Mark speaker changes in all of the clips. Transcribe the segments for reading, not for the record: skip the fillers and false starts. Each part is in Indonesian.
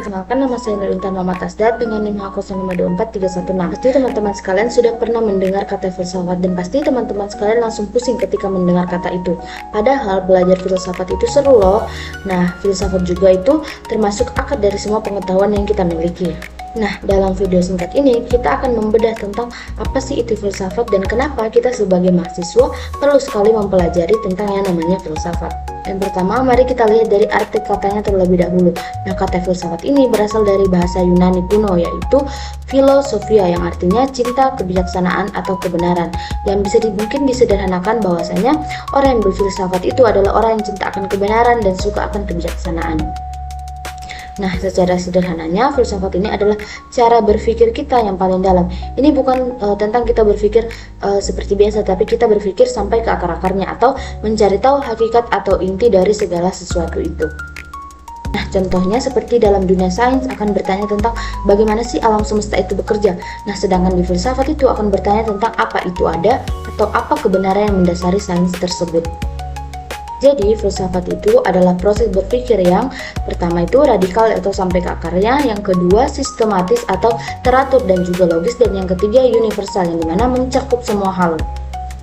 Speaker 1: perkenalkan, nama saya Nurita Muhammad Asdad dengan NIM 0052431. Pasti teman-teman sekalian sudah pernah mendengar kata filsafat dan pasti teman-teman sekalian langsung pusing ketika mendengar kata itu. Padahal belajar filsafat itu seru loh. Nah, filsafat juga itu termasuk akar dari semua pengetahuan yang kita miliki. Nah, dalam video singkat ini kita akan membedah tentang apa sih itu filsafat dan kenapa kita sebagai mahasiswa perlu sekali mempelajari tentang yang namanya filsafat. Yang pertama, mari kita lihat dari arti katanya terlebih dahulu. Nah, kata filsafat ini berasal dari bahasa Yunani kuno, yaitu philosophia, yang artinya cinta, kebijaksanaan, atau kebenaran. Yang bisa mungkin disederhanakan bahwasanya orang yang berfilsafat itu adalah orang yang cinta akan kebenaran dan suka akan kebijaksanaan. Nah, secara sederhananya, filsafat ini adalah cara berpikir kita yang paling dalam. Ini bukan tentang kita berpikir seperti biasa, tapi kita berpikir sampai ke akar-akarnya atau mencari tahu hakikat atau inti dari segala sesuatu itu. Nah, contohnya seperti dalam dunia sains akan bertanya tentang bagaimana sih alam semesta itu bekerja. Nah, sedangkan di filsafat itu akan bertanya tentang apa itu ada atau apa kebenaran yang mendasari sains tersebut. Jadi, filsafat itu adalah proses berpikir yang pertama itu radikal atau sampai ke akarnya, yang kedua sistematis atau teratur dan juga logis, dan yang ketiga universal yang dimana mencakup semua hal.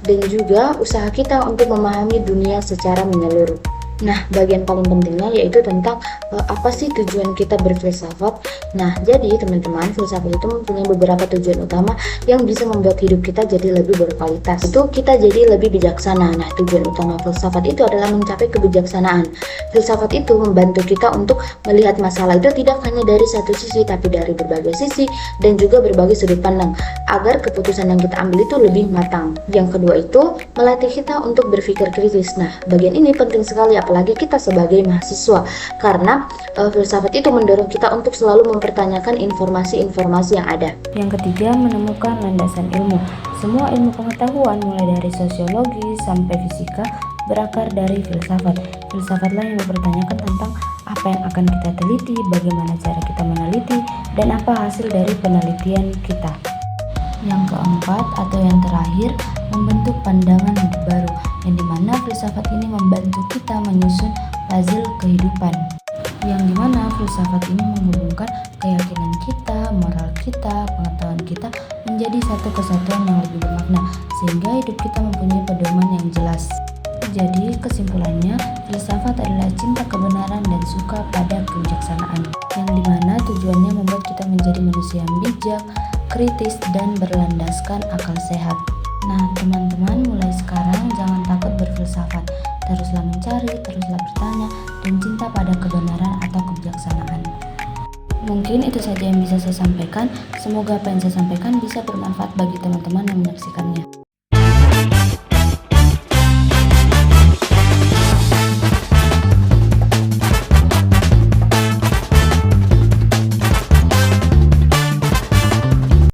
Speaker 1: Dan juga usaha kita untuk memahami dunia secara menyeluruh. Nah, bagian paling pentingnya yaitu tentang apa sih tujuan kita berfilsafat. Nah, jadi teman-teman, filsafat itu mempunyai beberapa tujuan utama yang bisa membuat hidup kita jadi lebih berkualitas. Itu kita jadi lebih bijaksana. Nah, tujuan utama filsafat itu adalah mencapai kebijaksanaan. Filsafat itu membantu kita untuk melihat masalah itu tidak hanya dari satu sisi, tapi dari berbagai sisi dan juga berbagai sudut pandang, agar keputusan yang kita ambil itu lebih matang. Yang kedua itu melatih kita untuk berpikir kritis. Nah, bagian ini penting sekali apalagi kita sebagai mahasiswa, karena filsafat itu mendorong kita untuk selalu mempertanyakan informasi-informasi yang ada.
Speaker 2: Yang ketiga, menemukan landasan ilmu. Semua ilmu pengetahuan mulai dari sosiologi sampai fisika berakar dari filsafat. Filsafatlah yang mempertanyakan tentang apa yang akan kita teliti, bagaimana cara kita meneliti, dan apa hasil dari penelitian kita. Yang keempat atau yang terakhir, membentuk pandangan hidup baru, yang dimana filsafat ini membantu kita menyusun puzzle kehidupan, yang dimana filsafat ini menghubungkan keyakinan kita, moral kita, pengetahuan kita menjadi satu kesatuan yang lebih bermakna, sehingga hidup kita mempunyai pedoman yang jelas. Jadi kesimpulannya, filsafat adalah cinta kebenaran dan suka pada kebijaksanaan, yang dimana tujuannya membuat kita menjadi manusia yang bijak, kritis, dan berlandaskan akal sehat. Nah, teman-teman, mulai sekarang jangan takut berfilsafat. Teruslah mencari, teruslah bertanya, dan cinta pada kebenaran atau kebijaksanaan. Mungkin itu saja yang bisa saya sampaikan. Semoga apa yang saya sampaikan bisa bermanfaat bagi teman-teman yang menyaksikannya.